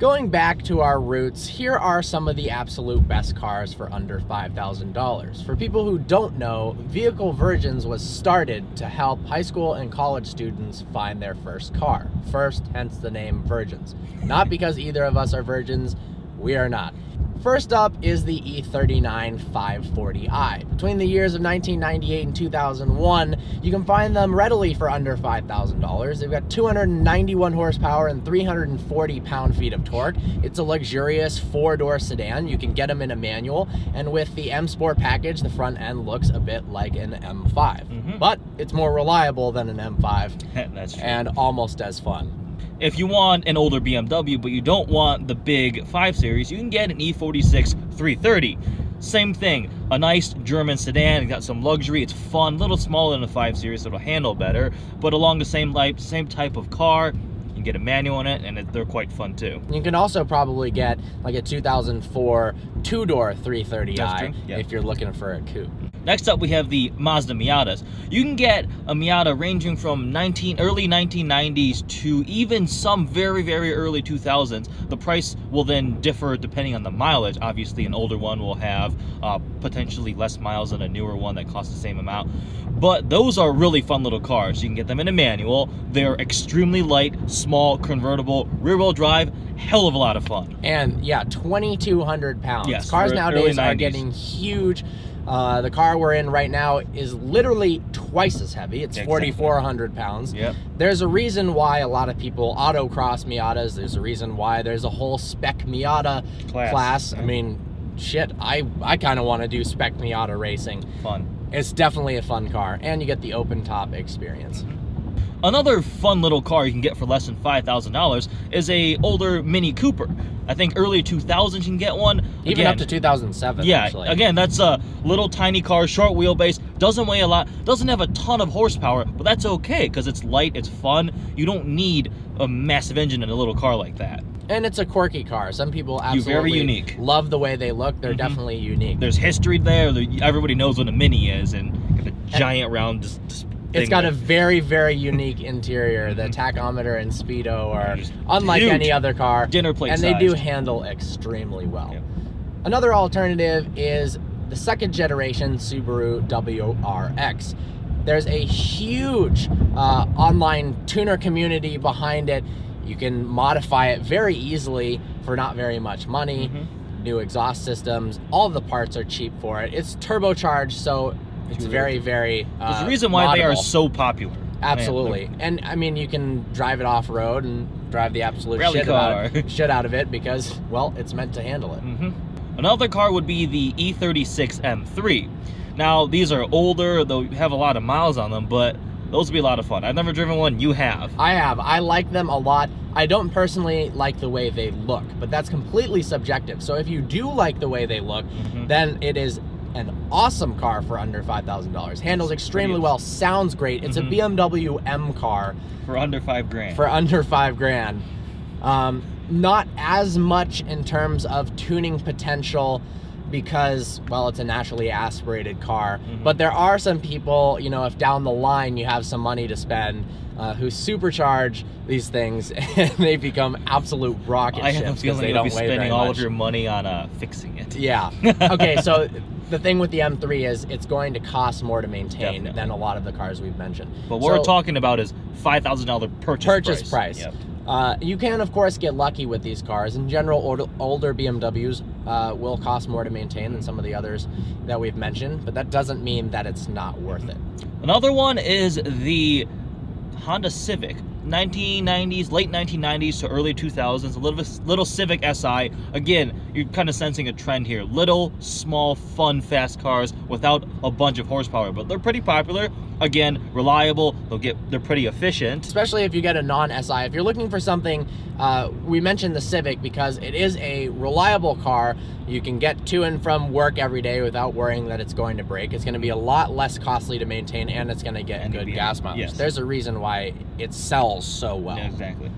Going back to our roots, here are some of the absolute best cars for under $5,000. For people who don't know, Vehicle Virgins was started to help high school and college students find their first car. First, hence the name Virgins. Not because either of us are virgins, we are not. First up is the E39 540i. Between the years of 1998 and 2001, you can find them readily for under $5,000. They've got 291 horsepower and 340 pound-feet of torque. It's a luxurious four-door sedan. You can get them in a manual, and with the M Sport package, the front end looks a bit like an M5. But it's more reliable than an M5. That's true. And almost as fun. If you want an older BMW, but you don't want the big 5 Series, you can get an E46 330. Same thing, a nice German sedan. It's got some luxury. It's fun, a little smaller than a 5 Series, so it'll handle better. But along the same type of car, you can get a manual in it, and they're quite fun too. You can also probably get like a 2004 two-door 330i if you're looking for a coupe. Next up, we have the Mazda Miatas. You can get a Miata ranging from early 1990s to even some very, very early 2000s. The price will then differ depending on the mileage. Obviously, an older one will have potentially less miles than a newer one that costs the same amount. But those are really fun little cars. You can get them in a manual. They're extremely light, small, convertible, rear-wheel drive. Hell of a lot of fun. And yeah, 2,200 pounds. Yes, cars nowadays are getting huge. The car we're in right now is literally twice as heavy. It's 4,400 pounds. Yep. There's a reason why a lot of people autocross Miatas. There's a reason why there's a whole spec Miata class. I mean, shit, I kind of want to do spec Miata racing. Fun. It's definitely a fun car, and you get the open top experience. Another fun little car you can get for less than $5,000 is a older Mini Cooper. I think early 2000s you can get one. Even up to 2007, yeah, actually. Again, that's a little tiny car, short wheelbase, doesn't weigh a lot, doesn't have a ton of horsepower, but that's okay because it's light, it's fun. You don't need a massive engine in a little car like that. And it's a quirky car. Some people absolutely very unique. Love the way they look. They're definitely unique. There's history there. Everybody knows what a Mini is, and the giant round it's got a very, very unique interior. The tachometer and speedo are unlike any other car. Dinner plate and they do handle extremely well. Yeah. Another alternative is the second generation Subaru WRX. There's a huge online tuner community behind it. You can modify it very easily for not very much money. New exhaust systems, all the parts are cheap for it. It's turbocharged, so it's very, very there's a reason why they are so popular. Absolutely. And I mean, you can drive it off road and drive the absolute shit out of it because, well, it's meant to handle it. Another car would be the E36 M3. Now, these are older, they'll have a lot of miles on them, but those would be a lot of fun. I've never driven one. You have. I have. I like them a lot. I don't personally like the way they look, but that's completely subjective. So if you do like the way they look, then it is an awesome car for under $5,000. Handles extremely well, sounds great. It's a BMW M car. For under $5,000. For under $5,000. Not as much in terms of tuning potential because, well, it's a naturally aspirated car. But there are some people, you know, if down the line you have some money to spend, who supercharge these things and they become absolute rocket ships. I have a feeling you'll be spending all of your money on fixing it. Yeah. Okay, so the thing with the M3 is it's going to cost more to maintain than a lot of the cars we've mentioned. But what we're talking about is $5,000 purchase price. Yep. You can, of course, get lucky with these cars. In general, older BMWs will cost more to maintain than some of the others that we've mentioned, but that doesn't mean that it's not worth it. Another one is the Honda Civic. 1990s, late 1990s to early 2000s, a little Civic Si. Again, you're kind of sensing a trend here. Little, small, fun, fast cars without a bunch of horsepower, but they're pretty popular. Again, reliable. They're pretty efficient. Especially if you get a non-Si. If you're looking for something, we mentioned the Civic because it is a reliable car. You can get to and from work every day without worrying that it's going to break. It's going to be a lot less costly to maintain, and it's going to get good gas mileage. Yes. There's a reason why it sells so well. Yeah, exactly.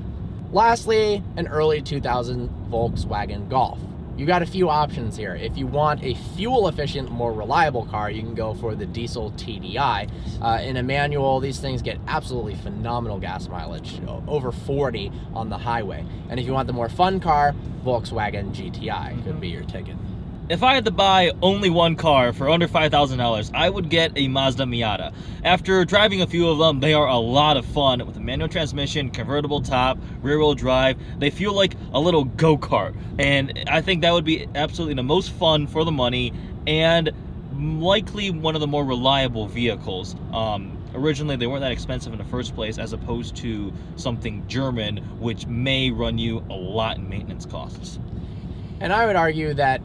Lastly, an early 2000 Volkswagen Golf. you got a few options here. If you want a fuel-efficient, more reliable car, you can go for the diesel TDI. In a manual, these things get absolutely phenomenal gas mileage, over 40 on the highway. And if you want the more fun car, Volkswagen GTI could be your ticket. If I had to buy only one car for under $5,000, I would get a Mazda Miata. After driving a few of them, they are a lot of fun with a manual transmission, convertible top, rear-wheel drive. They feel like a little go-kart, and I think that would be absolutely the most fun for the money and likely one of the more reliable vehicles. Originally, they weren't that expensive in the first place, as opposed to something German, which may run you a lot in maintenance costs. And I would argue that,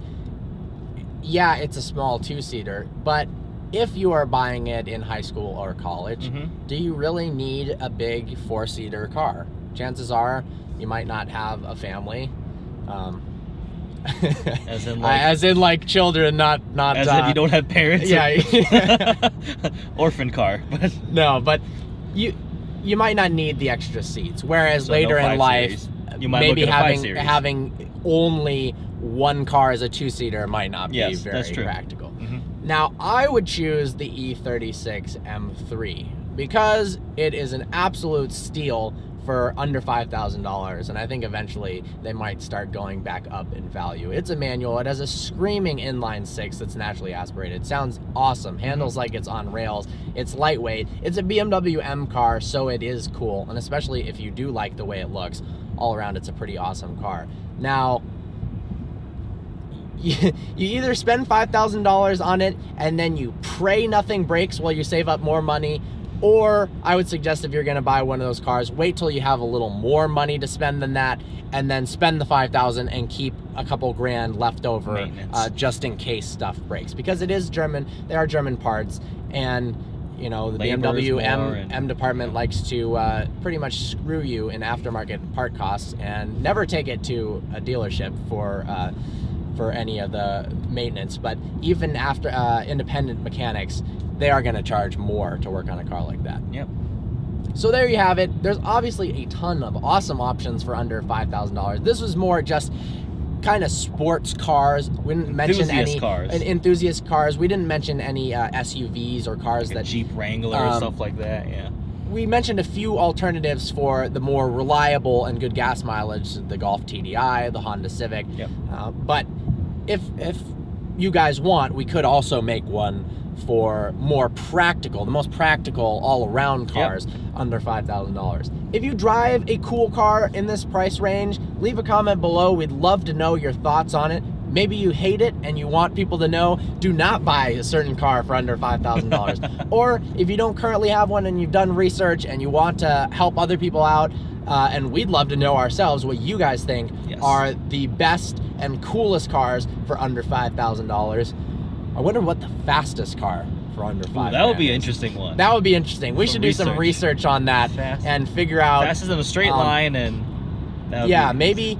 yeah, it's a small two-seater, but if you are buying it in high school or college, do you really need a big four-seater car? Chances are you might not have a family. As in like children, not as if you don't have parents. Yeah. Orphan car. But no, but you might not need the extra seats. Whereas so later no in life, you might maybe look at a 5 Series. having only one car as a two-seater might not be very practical. Now, I would choose the E36 M3 because it is an absolute steal for under $5,000, and I think eventually they might start going back up in value. It's a manual. It has a screaming inline six that's naturally aspirated. Sounds awesome. Handles like it's on rails. It's lightweight. It's a BMW M car, so it is cool, and especially if you do like the way it looks, all around it's a pretty awesome car. Now, you either spend $5,000 on it and then you pray nothing breaks while you save up more money, or I would suggest if you're going to buy one of those cars, wait till you have a little more money to spend than that, and then spend the $5,000 and keep a couple grand left over just in case stuff breaks. Because it is German, they are German parts, and you know, the BMW M department likes to pretty much screw you in aftermarket part costs and never take it to a dealership for any of the maintenance. But even after independent mechanics, they are going to charge more to work on a car like that. Yep. So there you have it. There's obviously a ton of awesome options for under $5,000. This was more just kind of sports cars. We didn't mention any enthusiast cars. We didn't mention any SUVs or cars like that Jeep Wrangler or stuff like that. Yeah. We mentioned a few alternatives for the more reliable and good gas mileage, the Golf TDI, the Honda Civic. Yep. But if you guys want, we could also make one for more practical, the most practical all-around cars under $5,000. If you drive a cool car in this price range, leave a comment below. We'd love to know your thoughts on it. Maybe you hate it and you want people to know, do not buy a certain car for under $5,000. Or if you don't currently have one and you've done research and you want to help other people out, and we'd love to know ourselves what you guys think are the best and coolest cars for under $5,000. I wonder what the fastest car for under $5,000 that would be an interesting one. That would be interesting. We should do some research on that and figure out. Fastest in a straight line, and maybe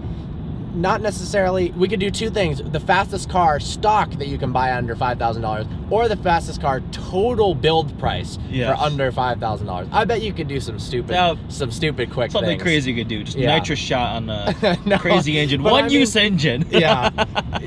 not necessarily. We could do two things: the fastest car stock that you can buy under $5,000, or the fastest car total build price for under $5,000. I bet you could do some stupid quick something things. Crazy you could do. Just nitrous shot on a crazy engine, one-use engine.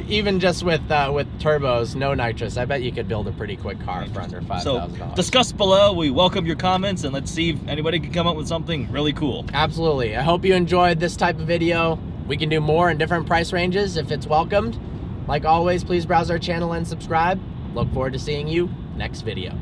Even just with turbos, no nitrous. I bet you could build a pretty quick car for under $5,000. So discuss below. We welcome your comments, and let's see if anybody can come up with something really cool. Absolutely. I hope you enjoyed this type of video. We can do more in different price ranges if it's welcomed. Like always, please browse our channel and subscribe. Look forward to seeing you next video.